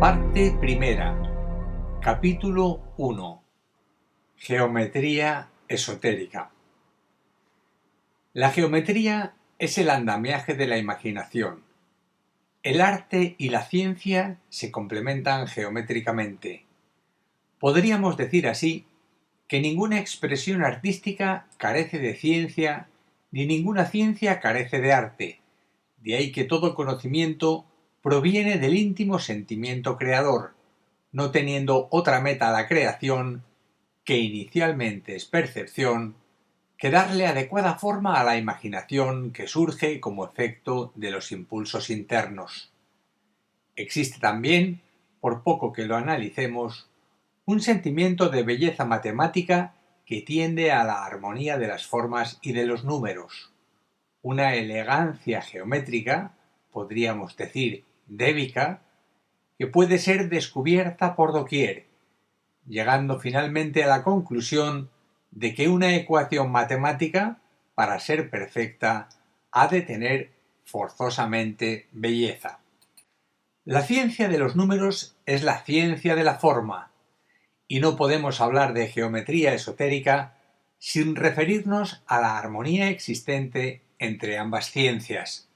Parte primera. Capítulo 1. Geometría esotérica. La geometría es el andamiaje de la imaginación. El arte y la ciencia se complementan geométricamente. Podríamos decir así que ninguna expresión artística carece de ciencia, ni ninguna ciencia carece de arte. De ahí que todo conocimiento proviene del íntimo sentimiento creador, no teniendo otra meta a la creación, que inicialmente es percepción, que darle adecuada forma a la imaginación que surge como efecto de los impulsos internos. Existe también, por poco que lo analicemos, un sentimiento de belleza matemática que tiende a la armonía de las formas y de los números, una elegancia geométrica, podríamos decir débica, que puede ser descubierta por doquier, llegando finalmente a la conclusión de que una ecuación matemática, para ser perfecta, ha de tener forzosamente belleza. La ciencia de los números es la ciencia de la forma, y no podemos hablar de geometría esotérica sin referirnos a la armonía existente entre ambas ciencias.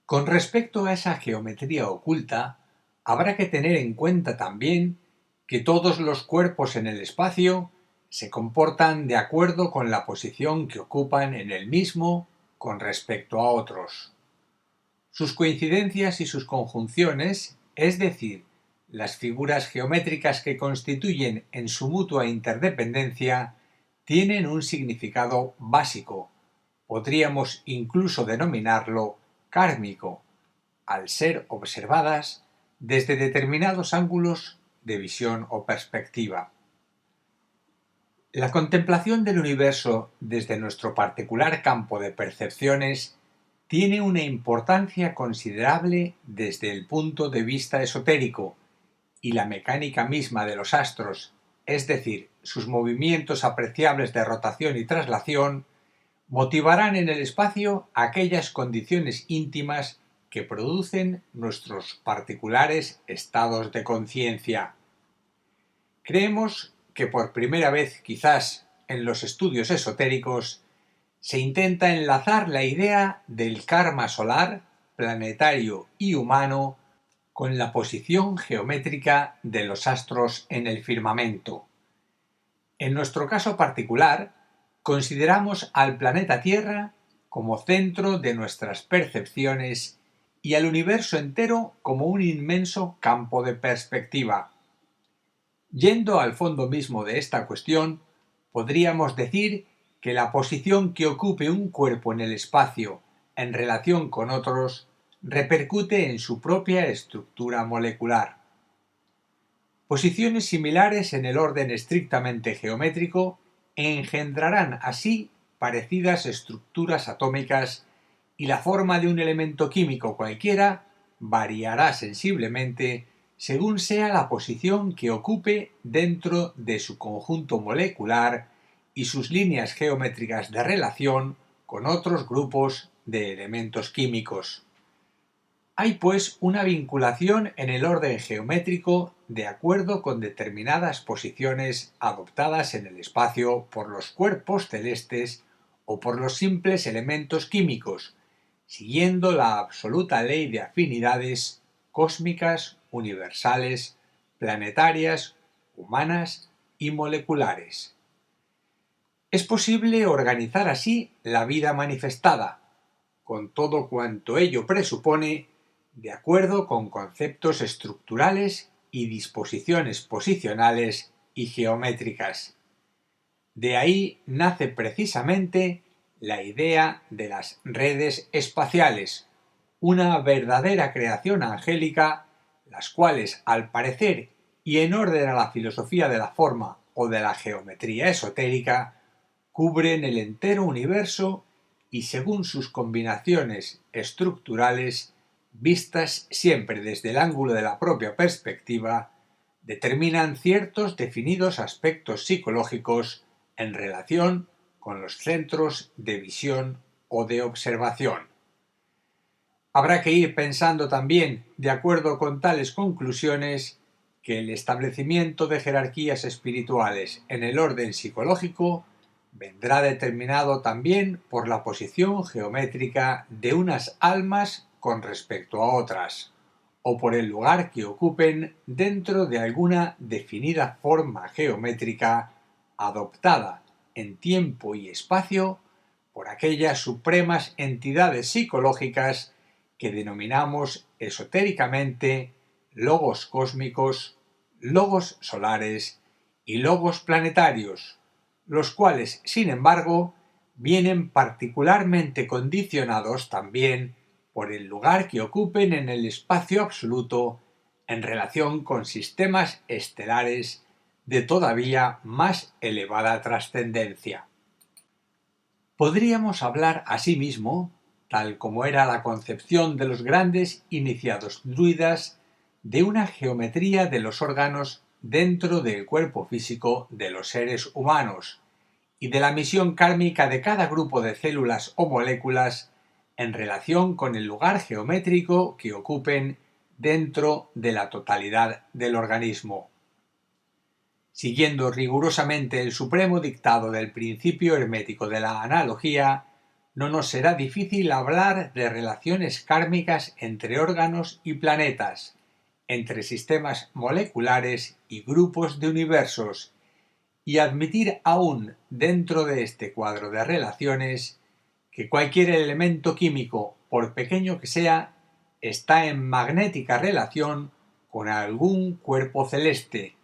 Con respecto a esa geometría oculta, habrá que tener en cuenta también que todos los cuerpos en el espacio se comportan de acuerdo con la posición que ocupan en el mismo con respecto a otros. Sus coincidencias y sus conjunciones, es decir, las figuras geométricas que constituyen en su mutua interdependencia, tienen un significado básico, podríamos incluso denominarlo kármico, al ser observadas desde determinados ángulos de visión o perspectiva. La contemplación del universo desde nuestro particular campo de percepciones tiene una importancia considerable desde el punto de vista esotérico, y la mecánica misma de los astros, es decir, sus movimientos apreciables de rotación y traslación, motivarán en el espacio aquellas condiciones íntimas que producen nuestros particulares estados de conciencia. Creemos que por primera vez, quizás en los estudios esotéricos, se intenta enlazar la idea del karma solar, planetario y humano con la posición geométrica de los astros en el firmamento. En nuestro caso particular, consideramos al planeta Tierra como centro de nuestras percepciones y al universo entero como un inmenso campo de perspectiva. Yendo al fondo mismo de esta cuestión, podríamos decir que la posición que ocupe un cuerpo en el espacio en relación con otros repercute en su propia estructura molecular. Posiciones similares en el orden estrictamente geométrico engendrarán así parecidas estructuras atómicas, y la forma de un elemento químico cualquiera variará sensiblemente según sea la posición que ocupe dentro de su conjunto molecular y sus líneas geométricas de relación con otros grupos de elementos químicos. Hay pues una vinculación en el orden geométrico de acuerdo con determinadas posiciones adoptadas en el espacio por los cuerpos celestes o por los simples elementos químicos, siguiendo la absoluta ley de afinidades cósmicas, universales, planetarias, humanas y moleculares. Es posible organizar así la vida manifestada, con todo cuanto ello presupone, de acuerdo con conceptos estructurales y disposiciones posicionales y geométricas. De ahí nace precisamente la idea de las redes espaciales, una verdadera creación angélica, las cuales, al parecer y en orden a la filosofía de la forma o de la geometría esotérica cubren el entero universo y según sus combinaciones estructurales, vistas siempre desde el ángulo de la propia perspectiva, determinan ciertos definidos aspectos psicológicos en relación con los centros de visión o de observación. Habrá que ir pensando también, de acuerdo con tales conclusiones, que el establecimiento de jerarquías espirituales en el orden psicológico vendrá determinado también por la posición geométrica de unas almas con respecto a otras, o por el lugar que ocupen dentro de alguna definida forma geométrica adoptada en tiempo y espacio por aquellas supremas entidades psicológicas que denominamos esotéricamente logos cósmicos, logos solares y logos planetarios, los cuales, sin embargo, vienen particularmente condicionados también por el lugar que ocupen en el espacio absoluto en relación con sistemas estelares de todavía más elevada trascendencia. Podríamos hablar asimismo, tal como era la concepción de los grandes iniciados druidas, de una geometría de los órganos dentro del cuerpo físico de los seres humanos y de la misión kármica de cada grupo de células o moléculas en relación con el lugar geométrico que ocupen dentro de la totalidad del organismo. Siguiendo rigurosamente el supremo dictado del principio hermético de la analogía, no nos será difícil hablar de relaciones kármicas entre órganos y planetas, entre sistemas moleculares y grupos de universos, y admitir aún dentro de este cuadro de relaciones que cualquier elemento químico, por pequeño que sea, está en magnética relación con algún cuerpo celeste,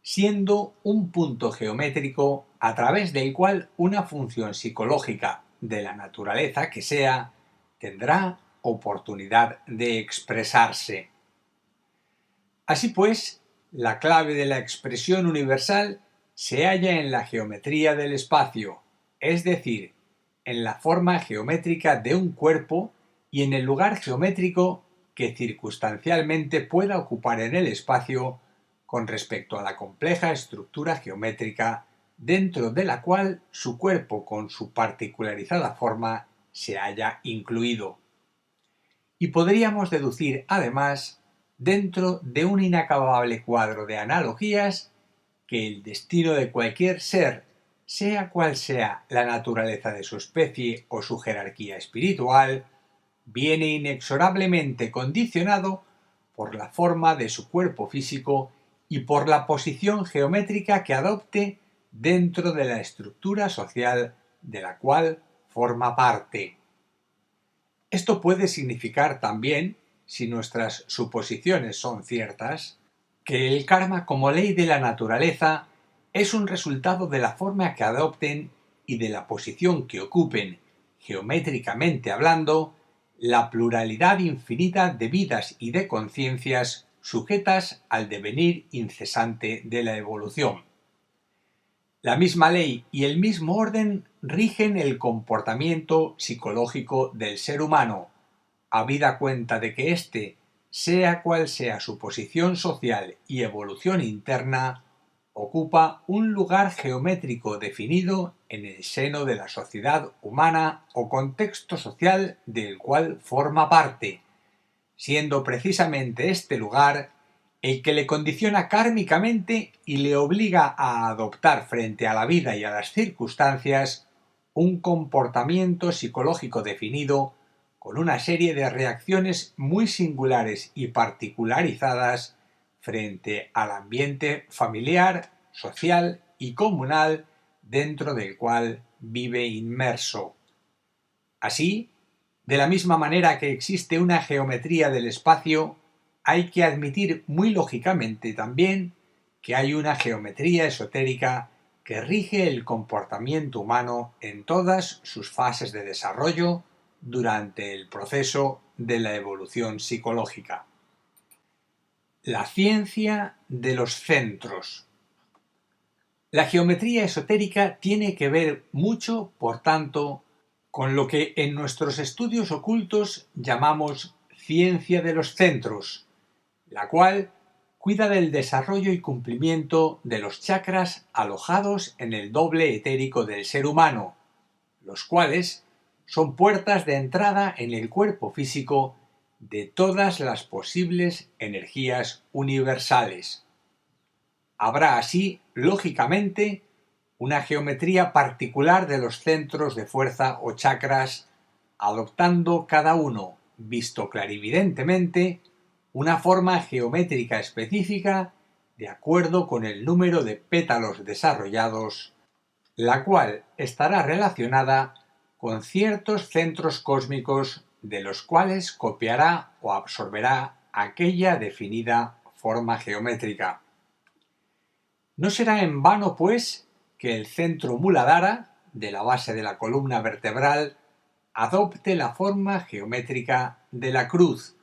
siendo un punto geométrico a través del cual una función psicológica de la naturaleza que sea tendrá oportunidad de expresarse. Así pues, la clave de la expresión universal se halla en la geometría del espacio, es decir, en la forma geométrica de un cuerpo y en el lugar geométrico que circunstancialmente pueda ocupar en el espacio con respecto a la compleja estructura geométrica dentro de la cual su cuerpo con su particularizada forma se haya incluido. Y podríamos deducir, además, dentro de un inacabable cuadro de analogías, que el destino de cualquier ser, sea cual sea la naturaleza de su especie o su jerarquía espiritual, viene inexorablemente condicionado por la forma de su cuerpo físico y por la posición geométrica que adopte dentro de la estructura social de la cual forma parte. Esto puede significar también, si nuestras suposiciones son ciertas, que el karma como ley de la naturaleza es un resultado de la forma que adopten y de la posición que ocupen, geométricamente hablando, la pluralidad infinita de vidas y de conciencias sujetas al devenir incesante de la evolución. La misma ley y el mismo orden rigen el comportamiento psicológico del ser humano, habida cuenta de que éste, sea cual sea su posición social y evolución interna, ocupa un lugar geométrico definido en el seno de la sociedad humana o contexto social del cual forma parte, siendo precisamente este lugar el que le condiciona kármicamente y le obliga a adoptar frente a la vida y a las circunstancias un comportamiento psicológico definido con una serie de reacciones muy singulares y particularizadas frente al ambiente familiar, social y comunal dentro del cual vive inmerso. Así, de la misma manera que existe una geometría del espacio, hay que admitir muy lógicamente también que hay una geometría esotérica que rige el comportamiento humano en todas sus fases de desarrollo durante el proceso de la evolución psicológica. La ciencia de los centros. La geometría esotérica tiene que ver mucho, por tanto, con lo que en nuestros estudios ocultos llamamos ciencia de los centros, la cual cuida del desarrollo y cumplimiento de los chakras alojados en el doble etérico del ser humano, los cuales son puertas de entrada en el cuerpo físico de todas las posibles energías universales. Habrá así, lógicamente, una geometría particular de los centros de fuerza o chakras, adoptando cada uno, visto clarividentemente, una forma geométrica específica de acuerdo con el número de pétalos desarrollados, la cual estará relacionada con ciertos centros cósmicos de los cuales copiará o absorberá aquella definida forma geométrica. No será en vano, pues, que el centro Muladhara, de la base de la columna vertebral, adopte la forma geométrica de la cruz,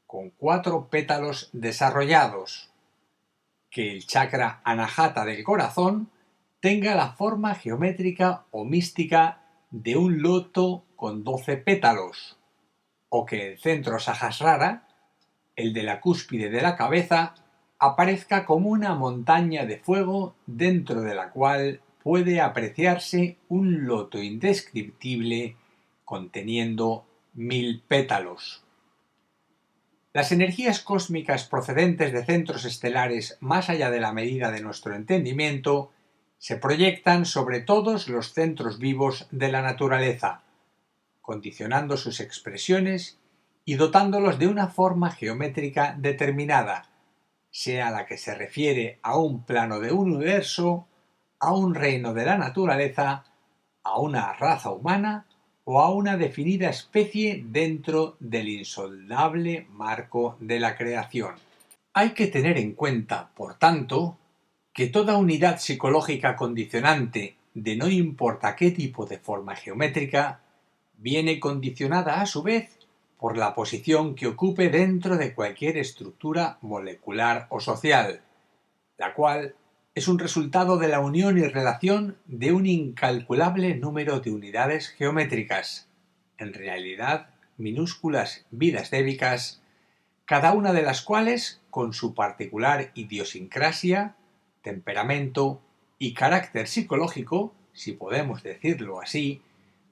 con 4 pétalos desarrollados, que el chakra Anahata del corazón tenga la forma geométrica o mística de un loto con 12 pétalos, o que el centro Sahasrara, el de la cúspide de la cabeza, aparezca como una montaña de fuego dentro de la cual puede apreciarse un loto indescriptible conteniendo 1000 pétalos. Las energías cósmicas procedentes de centros estelares más allá de la medida de nuestro entendimiento se proyectan sobre todos los centros vivos de la naturaleza, condicionando sus expresiones y dotándolos de una forma geométrica determinada, sea la que se refiere a un plano de un universo, a un reino de la naturaleza, a una raza humana o a una definida especie dentro del insondable marco de la creación. Hay que tener en cuenta, por tanto, que toda unidad psicológica condicionante de no importa qué tipo de forma geométrica viene condicionada a su vez por la posición que ocupe dentro de cualquier estructura molecular o social, la cual es un resultado de la unión y relación de un incalculable número de unidades geométricas, en realidad minúsculas vidas débicas, cada una de las cuales, con su particular idiosincrasia, temperamento y carácter psicológico, si podemos decirlo así,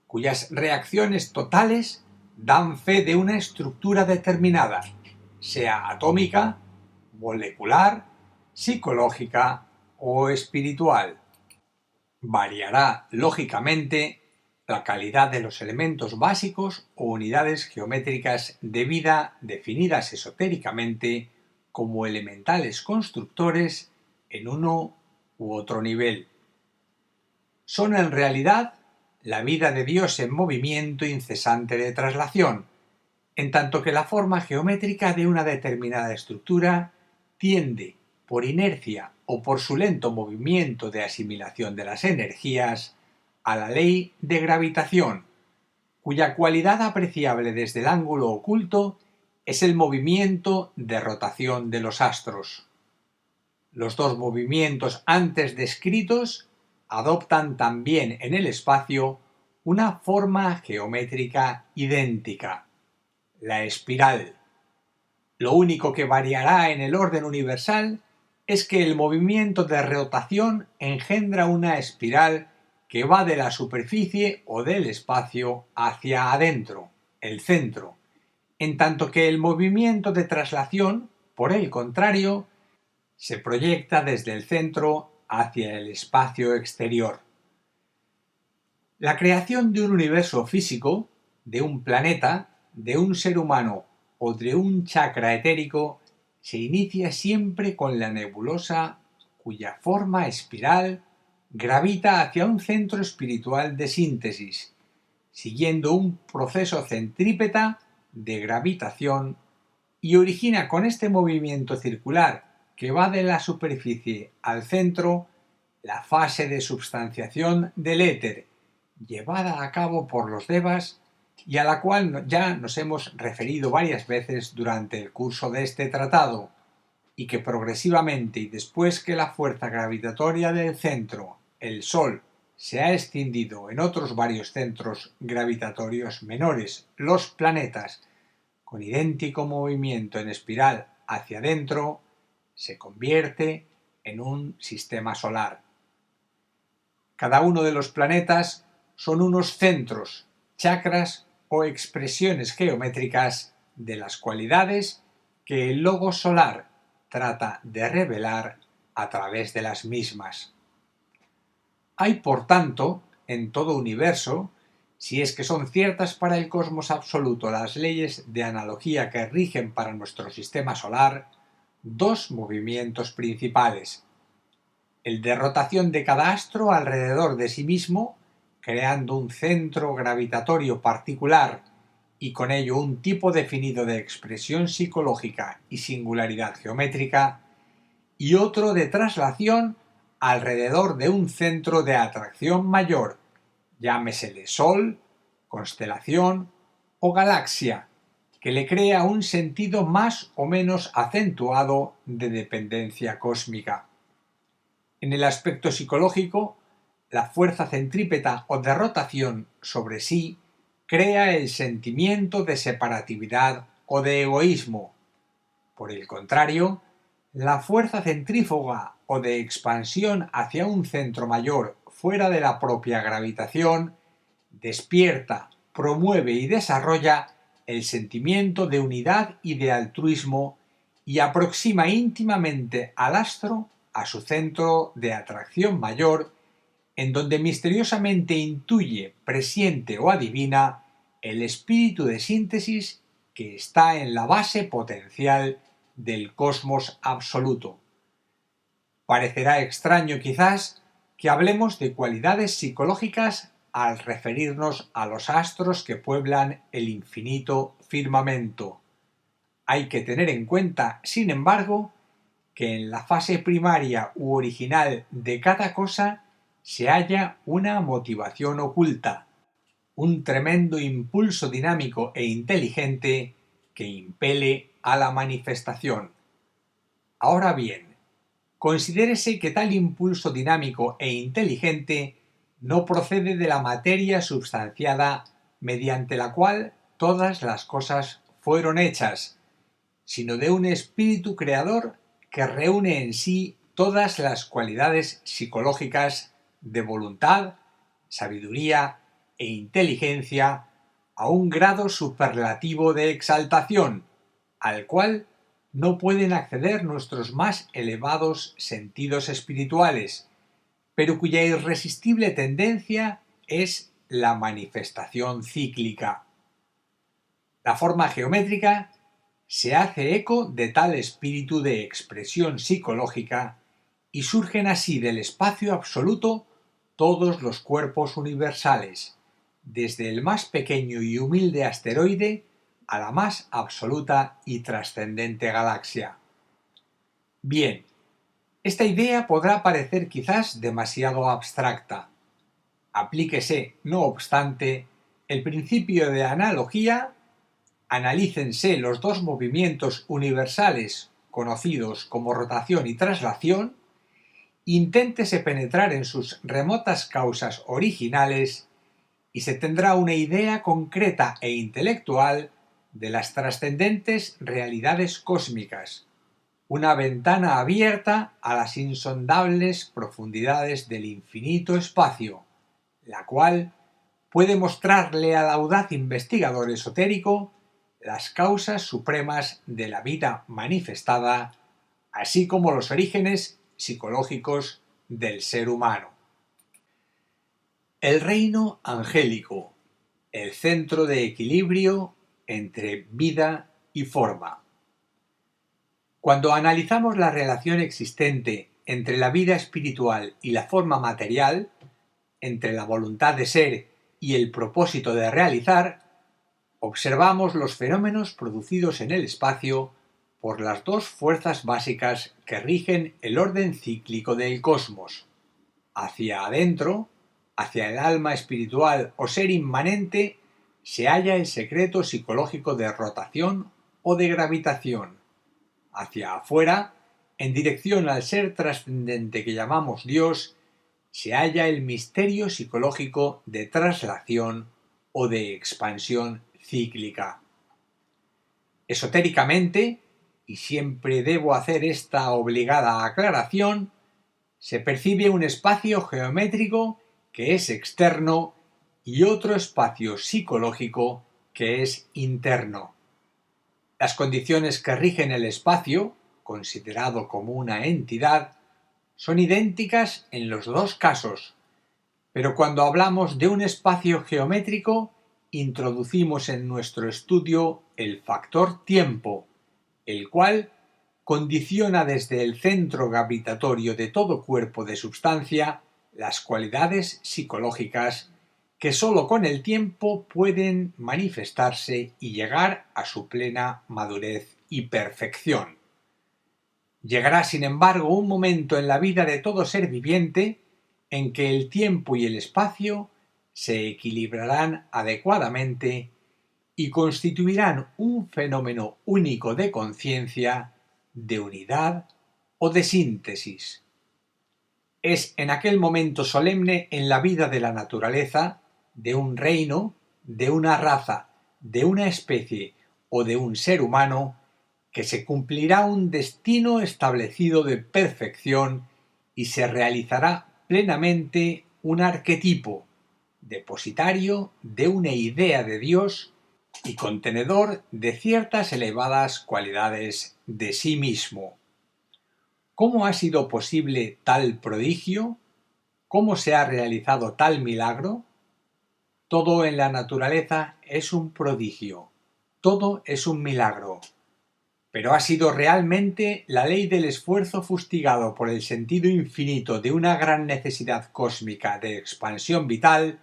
cuyas reacciones totales dan fe de una estructura determinada, sea atómica, molecular, psicológica o espiritual. Variará, lógicamente, la calidad de los elementos básicos o unidades geométricas de vida definidas esotéricamente como elementales constructores en uno u otro nivel. Son en realidad la vida de Dios en movimiento incesante de traslación, en tanto que la forma geométrica de una determinada estructura tiende, por inercia o por su lento movimiento de asimilación de las energías, a la ley de gravitación, cuya cualidad apreciable desde el ángulo oculto es el movimiento de rotación de los astros. Los dos movimientos antes descritos adoptan también en el espacio una forma geométrica idéntica, la espiral. Lo único que variará en el orden universal es que el movimiento de rotación engendra una espiral que va de la superficie o del espacio hacia adentro, el centro, en tanto que el movimiento de traslación, por el contrario, se proyecta desde el centro hacia el espacio exterior. La creación de un universo físico, de un planeta, de un ser humano o de un chakra etérico se inicia siempre con la nebulosa cuya forma espiral gravita hacia un centro espiritual de síntesis, siguiendo un proceso centrípeta de gravitación y origina con este movimiento circular que va de la superficie al centro la fase de substanciación del éter, llevada a cabo por los devas y a la cual ya nos hemos referido varias veces durante el curso de este tratado, y que progresivamente y después que la fuerza gravitatoria del centro, el Sol, se ha extendido en otros varios centros gravitatorios menores, los planetas, con idéntico movimiento en espiral hacia adentro, se convierte en un sistema solar. Cada uno de los planetas son unos centros, chakras o expresiones geométricas de las cualidades que el logo solar trata de revelar a través de las mismas. Hay, por tanto, en todo universo, si es que son ciertas para el cosmos absoluto las leyes de analogía que rigen para nuestro sistema solar, dos movimientos principales: el de rotación de cada astro alrededor de sí mismo, creando un centro gravitatorio particular y con ello un tipo definido de expresión psicológica y singularidad geométrica, y otro de traslación alrededor de un centro de atracción mayor, llámesele Sol, constelación o galaxia, que le crea un sentido más o menos acentuado de dependencia cósmica. En el aspecto psicológico, la fuerza centrípeta o de rotación sobre sí crea el sentimiento de separatividad o de egoísmo. Por el contrario, la fuerza centrífuga o de expansión hacia un centro mayor fuera de la propia gravitación despierta, promueve y desarrolla el sentimiento de unidad y de altruismo y aproxima íntimamente al astro a su centro de atracción mayor, en donde misteriosamente intuye, presiente o adivina el espíritu de síntesis que está en la base potencial del cosmos absoluto. Parecerá extraño quizás que hablemos de cualidades psicológicas al referirnos a los astros que pueblan el infinito firmamento. Hay que tener en cuenta, sin embargo, que en la fase primaria u original de cada cosa se halla una motivación oculta, un tremendo impulso dinámico e inteligente que impele a la manifestación. Ahora bien, considérese que tal impulso dinámico e inteligente no procede de la materia substanciada mediante la cual todas las cosas fueron hechas, sino de un espíritu creador que reúne en sí todas las cualidades psicológicas de voluntad, sabiduría e inteligencia a un grado superlativo de exaltación, al cual no pueden acceder nuestros más elevados sentidos espirituales, pero cuya irresistible tendencia es la manifestación cíclica. La forma geométrica se hace eco de tal espíritu de expresión psicológica y surgen así del espacio absoluto todos los cuerpos universales, desde el más pequeño y humilde asteroide a la más absoluta y trascendente galaxia. Bien, esta idea podrá parecer quizás demasiado abstracta. Aplíquese, no obstante, el principio de analogía, analícense los dos movimientos universales conocidos como rotación y traslación, inténtese penetrar en sus remotas causas originales y se tendrá una idea concreta e intelectual de las trascendentes realidades cósmicas, una ventana abierta a las insondables profundidades del infinito espacio, la cual puede mostrarle al audaz investigador esotérico las causas supremas de la vida manifestada, así como los orígenes psicológicos del ser humano. El reino angélico, el centro de equilibrio entre vida y forma. Cuando analizamos la relación existente entre la vida espiritual y la forma material, entre la voluntad de ser y el propósito de realizar, observamos los fenómenos producidos en el espacio por las dos fuerzas básicas que rigen el orden cíclico del cosmos. Hacia adentro, hacia el alma espiritual o ser inmanente, se halla el secreto psicológico de rotación o de gravitación. Hacia afuera, en dirección al ser trascendente que llamamos Dios, se halla el misterio psicológico de traslación o de expansión cíclica. Esotéricamente, y siempre debo hacer esta obligada aclaración, se percibe un espacio geométrico que es externo y otro espacio psicológico que es interno. Las condiciones que rigen el espacio, considerado como una entidad, son idénticas en los dos casos, pero cuando hablamos de un espacio geométrico, introducimos en nuestro estudio el factor tiempo, el cual condiciona desde el centro gravitatorio de todo cuerpo de substancia las cualidades psicológicas que sólo con el tiempo pueden manifestarse y llegar a su plena madurez y perfección. Llegará, sin embargo, un momento en la vida de todo ser viviente en que el tiempo y el espacio se equilibrarán adecuadamente y constituirán un fenómeno único de conciencia, de unidad o de síntesis. Es en aquel momento solemne en la vida de la naturaleza, de un reino, de una raza, de una especie o de un ser humano, que se cumplirá un destino establecido de perfección y se realizará plenamente un arquetipo, depositario de una idea de Dios y contenedor de ciertas elevadas cualidades de sí mismo. ¿Cómo ha sido posible tal prodigio? ¿Cómo se ha realizado tal milagro? Todo en la naturaleza es un prodigio, todo es un milagro. Pero ha sido realmente la ley del esfuerzo fustigado por el sentido infinito de una gran necesidad cósmica de expansión vital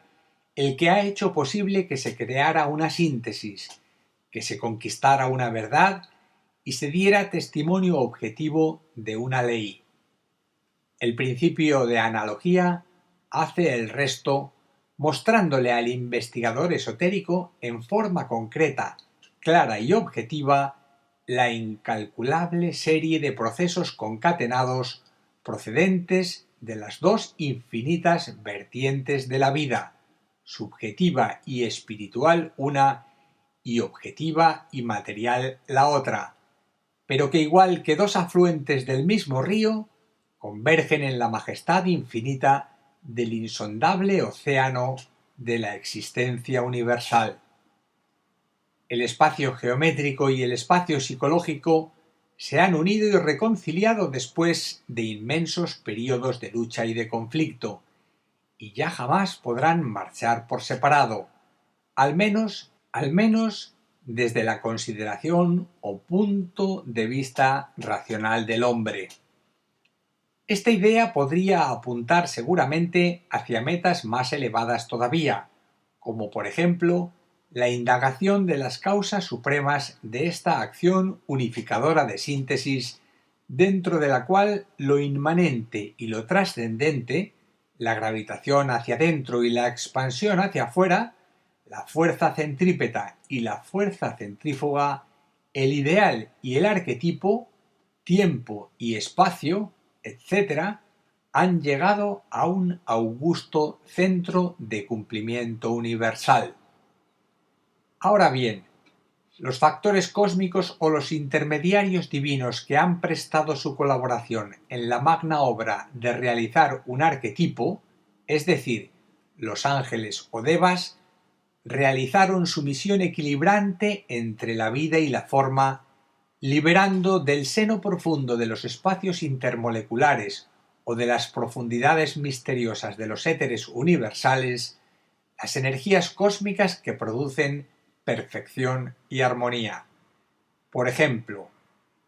el que ha hecho posible que se creara una síntesis, que se conquistara una verdad y se diera testimonio objetivo de una ley. El principio de analogía hace el resto, mostrándole al investigador esotérico en forma concreta, clara y objetiva la incalculable serie de procesos concatenados procedentes de las dos infinitas vertientes de la vida, subjetiva y espiritual una y objetiva y material la otra, pero que igual que dos afluentes del mismo río, convergen en la majestad infinita del insondable océano de la existencia universal. El espacio geométrico y el espacio psicológico se han unido y reconciliado después de inmensos períodos de lucha y de conflicto, y ya jamás podrán marchar por separado, al menos desde la consideración o punto de vista racional del hombre. Esta idea podría apuntar seguramente hacia metas más elevadas todavía, como por ejemplo la indagación de las causas supremas de esta acción unificadora de síntesis, dentro de la cual lo inmanente y lo trascendente, la gravitación hacia adentro y la expansión hacia afuera, la fuerza centrípeta y la fuerza centrífuga, el ideal y el arquetipo, tiempo y espacio, etc., han llegado a un augusto centro de cumplimiento universal. Ahora bien, los factores cósmicos o los intermediarios divinos que han prestado su colaboración en la magna obra de realizar un arquetipo, es decir, los ángeles o devas, realizaron su misión equilibrante entre la vida y la forma, liberando del seno profundo de los espacios intermoleculares o de las profundidades misteriosas de los éteres universales las energías cósmicas que producen perfección y armonía. Por ejemplo,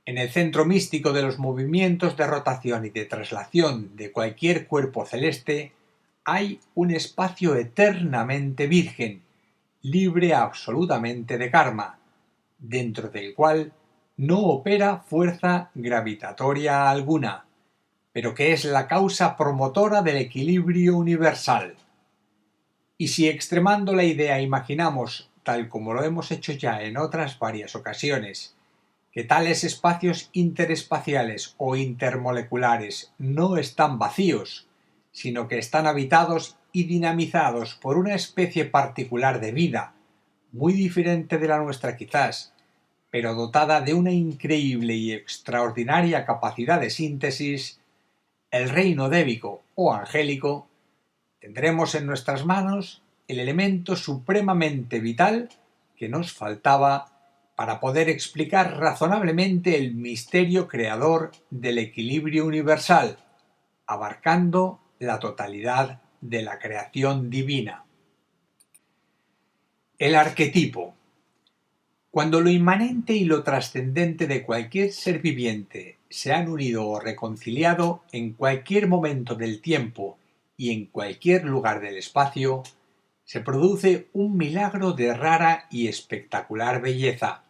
en el centro místico de los movimientos de rotación y de traslación de cualquier cuerpo celeste hay un espacio eternamente virgen, libre absolutamente de karma, dentro del cual no opera fuerza gravitatoria alguna, pero que es la causa promotora del equilibrio universal. Y si extremando la idea imaginamos, tal como lo hemos hecho ya en otras varias ocasiones, que tales espacios interespaciales o intermoleculares no están vacíos, sino que están habitados y dinamizados por una especie particular de vida, muy diferente de la nuestra quizás, pero dotada de una increíble y extraordinaria capacidad de síntesis, el reino débico o angélico, tendremos en nuestras manos el elemento supremamente vital que nos faltaba para poder explicar razonablemente el misterio creador del equilibrio universal, abarcando la totalidad de la creación divina. El arquetipo. Cuando lo inmanente y lo trascendente de cualquier ser viviente se han unido o reconciliado en cualquier momento del tiempo y en cualquier lugar del espacio, se produce un milagro de rara y espectacular belleza.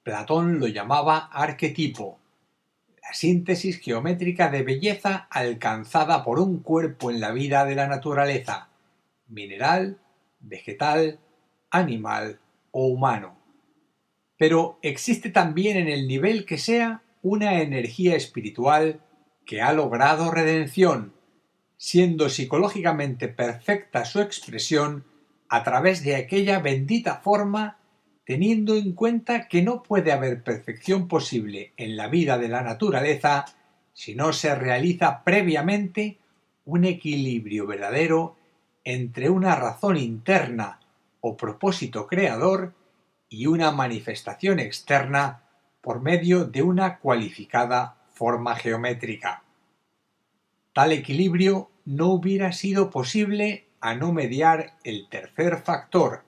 Platón lo llamaba arquetipo, la síntesis geométrica de belleza alcanzada por un cuerpo en la vida de la naturaleza, mineral, vegetal, animal o humano. Pero existe también en el nivel que sea una energía espiritual que ha logrado redención, siendo psicológicamente perfecta su expresión a través de aquella bendita forma, teniendo en cuenta que no puede haber perfección posible en la vida de la naturaleza si no se realiza previamente un equilibrio verdadero entre una razón interna o propósito creador y una manifestación externa por medio de una cualificada forma geométrica. Tal equilibrio no hubiera sido posible a no mediar el tercer factor,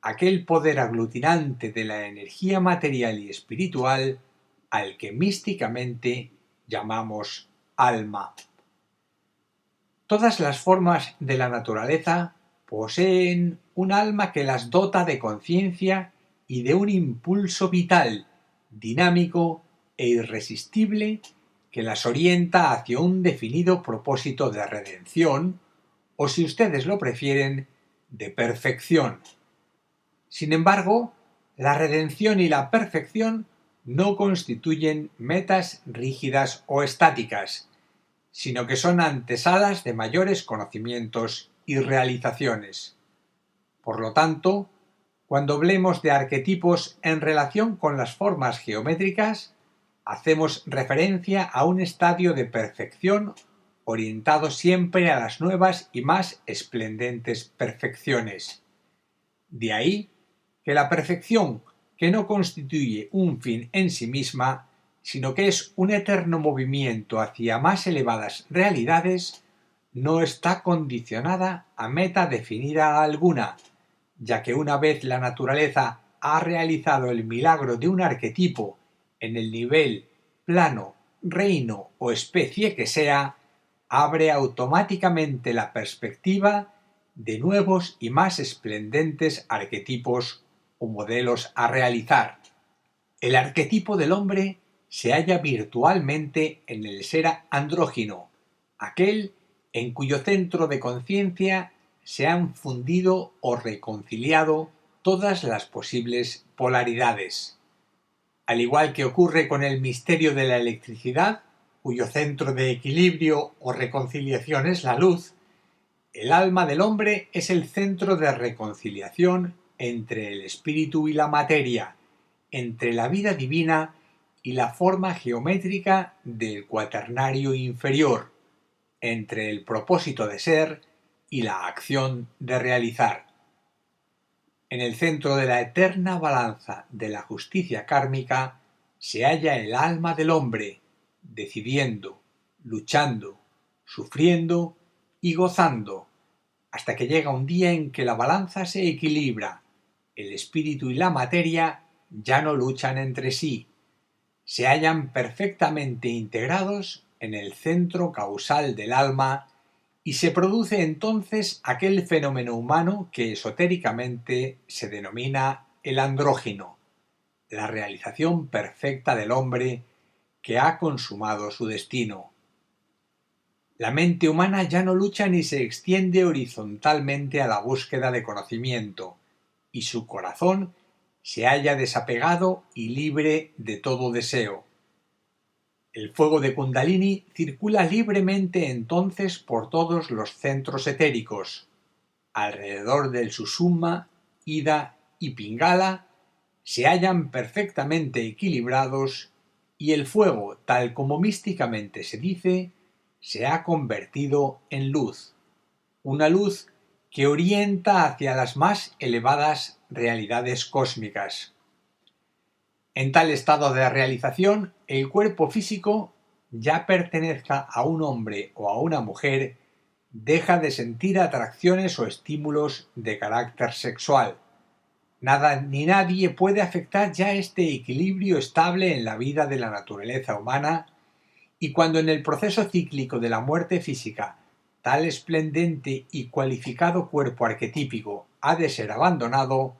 aquel poder aglutinante de la energía material y espiritual al que místicamente llamamos alma. Todas las formas de la naturaleza poseen un alma que las dota de conciencia y de un impulso vital, dinámico e irresistible que las orienta hacia un definido propósito de redención, o si ustedes lo prefieren, de perfección. Sin embargo, la redención y la perfección no constituyen metas rígidas o estáticas, sino que son antesalas de mayores conocimientos y realizaciones. Por lo tanto, cuando hablemos de arquetipos en relación con las formas geométricas, hacemos referencia a un estadio de perfección orientado siempre a las nuevas y más esplendentes perfecciones. De ahí que la perfección, que no constituye un fin en sí misma, sino que es un eterno movimiento hacia más elevadas realidades, no está condicionada a meta definida alguna, ya que una vez la naturaleza ha realizado el milagro de un arquetipo en el nivel, plano, reino o especie que sea, abre automáticamente la perspectiva de nuevos y más esplendentes arquetipos o modelos a realizar. El arquetipo del hombre se halla virtualmente en el ser andrógino, aquel en cuyo centro de conciencia se han fundido o reconciliado todas las posibles polaridades. Al igual que ocurre con el misterio de la electricidad, cuyo centro de equilibrio o reconciliación es la luz, el alma del hombre es el centro de reconciliación entre el espíritu y la materia, entre la vida divina y la forma geométrica del cuaternario inferior, entre el propósito de ser y la acción de realizar. En el centro de la eterna balanza de la justicia kármica se halla el alma del hombre, decidiendo, luchando, sufriendo y gozando, hasta que llega un día en que la balanza se equilibra, el espíritu y la materia ya no luchan entre sí, se hallan perfectamente integrados en el centro causal del alma y se produce entonces aquel fenómeno humano que esotéricamente se denomina el andrógino, la realización perfecta del hombre que ha consumado su destino. La mente humana ya no lucha ni se extiende horizontalmente a la búsqueda de conocimiento, y su corazón se halla desapegado y libre de todo deseo. El fuego de Kundalini circula libremente entonces por todos los centros etéricos. Alrededor del Sushumna, Ida y Pingala se hallan perfectamente equilibrados y el fuego, tal como místicamente se dice, se ha convertido en luz, una luz que orienta hacia las más elevadas realidades cósmicas. En tal estado de realización, el cuerpo físico, ya pertenezca a un hombre o a una mujer, deja de sentir atracciones o estímulos de carácter sexual. Nada ni nadie puede afectar ya este equilibrio estable en la vida de la naturaleza humana, y cuando en el proceso cíclico de la muerte física tal esplendente y cualificado cuerpo arquetípico ha de ser abandonado,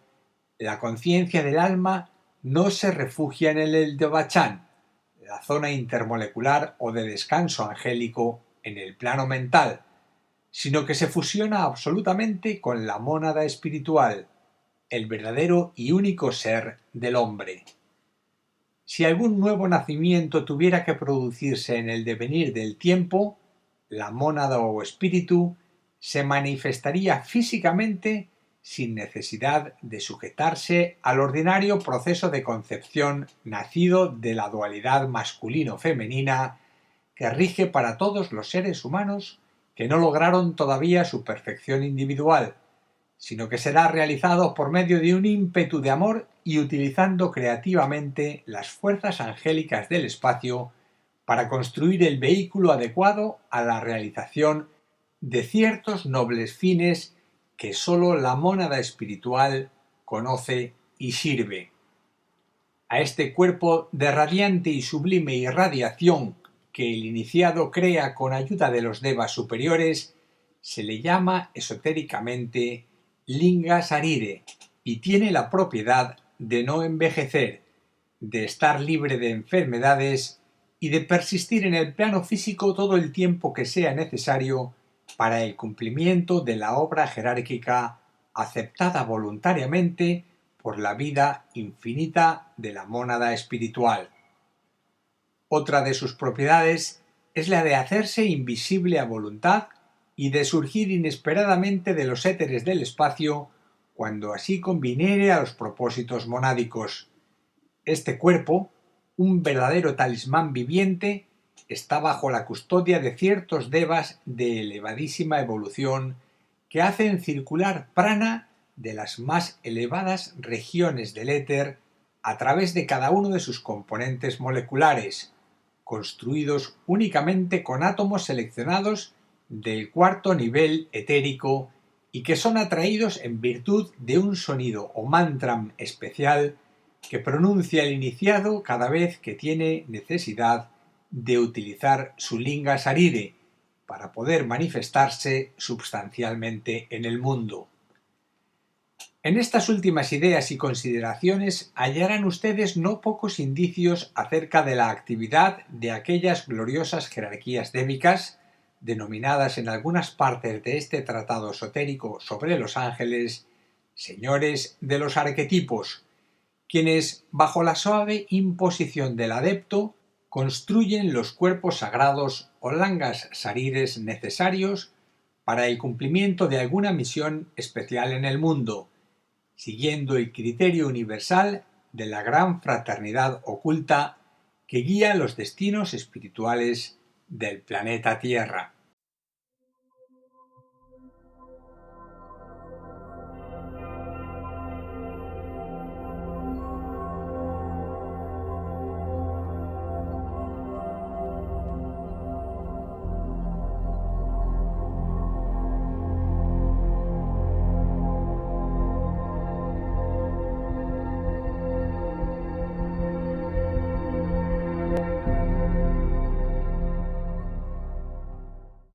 la conciencia del alma no se refugia en el Devachan, la zona intermolecular o de descanso angélico en el plano mental, sino que se fusiona absolutamente con la mónada espiritual, el verdadero y único ser del hombre. Si algún nuevo nacimiento tuviera que producirse en el devenir del tiempo, la mónada o espíritu se manifestaría físicamente sin necesidad de sujetarse al ordinario proceso de concepción nacido de la dualidad masculino-femenina que rige para todos los seres humanos que no lograron todavía su perfección individual, sino que será realizado por medio de un ímpetu de amor y utilizando creativamente las fuerzas angélicas del espacio para construir el vehículo adecuado a la realización de ciertos nobles fines que sólo la mónada espiritual conoce y sirve. A este cuerpo de radiante y sublime irradiación que el iniciado crea con ayuda de los devas superiores se le llama esotéricamente Linga Sarire y tiene la propiedad de no envejecer, de estar libre de enfermedades y de persistir en el plano físico todo el tiempo que sea necesario para el cumplimiento de la obra jerárquica aceptada voluntariamente por la vida infinita de la mónada espiritual. Otra de sus propiedades es la de hacerse invisible a voluntad y de surgir inesperadamente de los éteres del espacio cuando así conviniere a los propósitos monádicos. Este cuerpo, un verdadero talismán viviente, está bajo la custodia de ciertos devas de elevadísima evolución que hacen circular prana de las más elevadas regiones del éter a través de cada uno de sus componentes moleculares, construidos únicamente con átomos seleccionados del cuarto nivel etérico y que son atraídos en virtud de un sonido o mantram especial que pronuncia el iniciado cada vez que tiene necesidad de utilizar su linga sarire para poder manifestarse substancialmente en el mundo. En estas últimas ideas y consideraciones hallarán ustedes no pocos indicios acerca de la actividad de aquellas gloriosas jerarquías débicas, denominadas en algunas partes de este tratado esotérico sobre los ángeles, señores de los arquetipos, quienes, bajo la suave imposición del adepto, construyen los cuerpos sagrados o langas sarires necesarios para el cumplimiento de alguna misión especial en el mundo, siguiendo el criterio universal de la gran fraternidad oculta que guía los destinos espirituales del planeta Tierra.